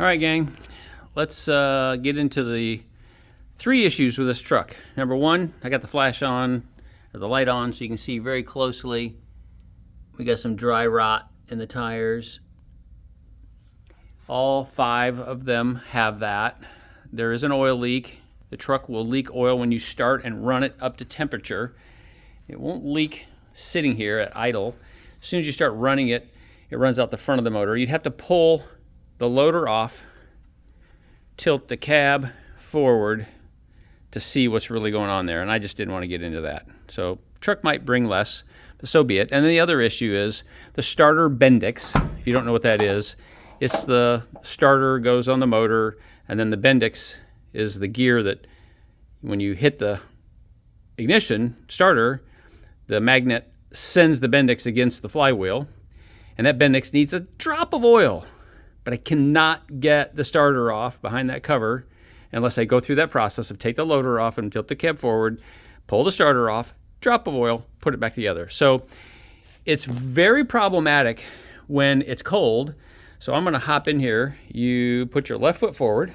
All right, gang, let's get into the 3 issues with this truck. Number 1, I got the flash on, or the light on, so you can see very closely. We got some dry rot in the tires. All 5 of them have that. There is an oil leak. The truck will leak oil when you start and run it up to temperature. It won't leak sitting here at idle. As soon as you start running it, it runs out the front of the motor. You'd have to pull the loader off, tilt the cab forward to see what's really going on there, and I just didn't want to get into that. So truck might bring less, but so be it. And then the other issue is the starter Bendix. If you don't know what that is, it's the starter goes on the motor, and then the Bendix is the gear that when you hit the ignition starter, the magnet sends the Bendix against the flywheel, and that Bendix needs a drop of oil. But I cannot get the starter off behind that cover unless I go through that process of take the loader off and tilt the cab forward, pull the starter off, drop of oil, put it back together. So it's very problematic when it's cold. So I'm going to hop in here. You put your left foot forward,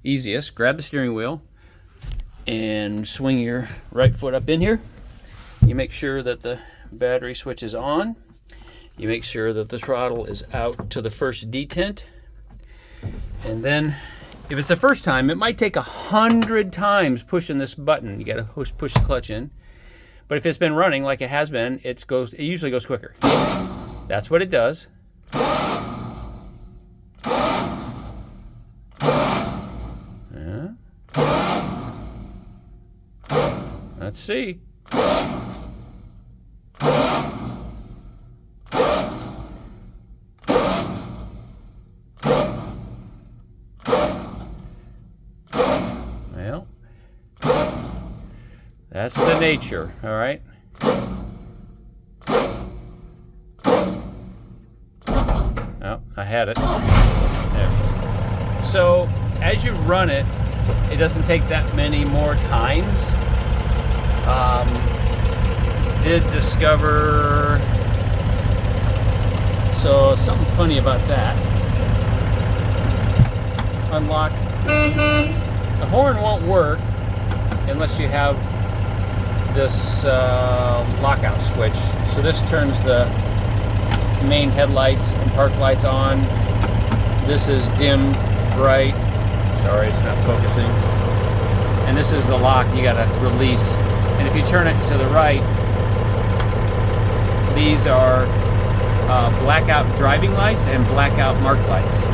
easiest, grab the steering wheel, and swing your right foot up in here. You make sure that the battery switch is on. You make sure that the throttle is out to the first detent. And then, if it's the first time, it might take 100 times pushing this button. You gotta push the clutch in. But if it's been running like it has been, it usually goes quicker. That's what it does. Yeah. Let's see. Well, that's the nature, all right? Oh, I had it. There. So, as you run it, it doesn't take that many more times. Did discover, so something funny about that. Unlock. The horn won't work unless you have this lockout switch. So this turns the main headlights and park lights on. This is dim, bright. Sorry, it's not focusing. And this is the lock you gotta release. And if you turn it to the right, these are blackout driving lights and blackout mark lights.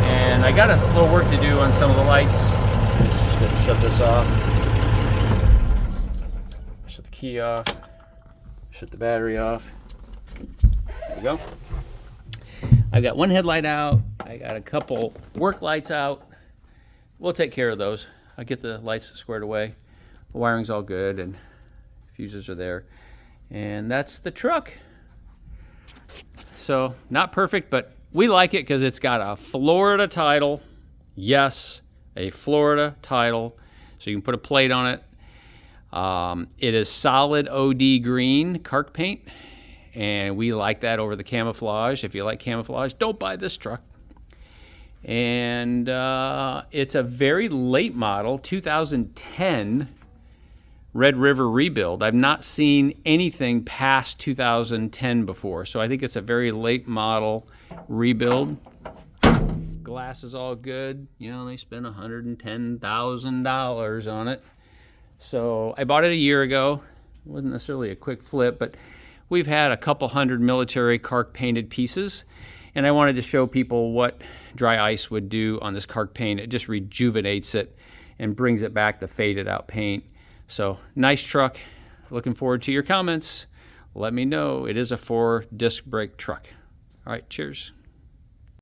And I got a little work to do on some of the lights. I'm just going to shut this off. Shut the key off. Shut the battery off. There we go. I got one headlight out. I got a couple work lights out. We'll take care of those. I'll get the lights squared away. The wiring's all good and fuses are there. And that's the truck. So not perfect, but we like it because it's got a Florida title. Yes, a Florida title. So you can put a plate on it. It is solid OD green Cark paint. And we like that over the camouflage. If you like camouflage, don't buy this truck. And it's a very late model, 2010 Red River rebuild. I've not seen anything past 2010 before. So I think it's a very late model rebuild. Glass is all good. You know, they spent $110,000 on it. So I bought it a year ago. It wasn't necessarily a quick flip, but we've had a couple hundred military Cark painted pieces. And I wanted to show people what dry ice would do on this Cark paint. It just rejuvenates it and brings it back to faded out paint. So nice truck. Looking forward to your comments. Let me know. It is a 4-disc brake truck. All right, cheers.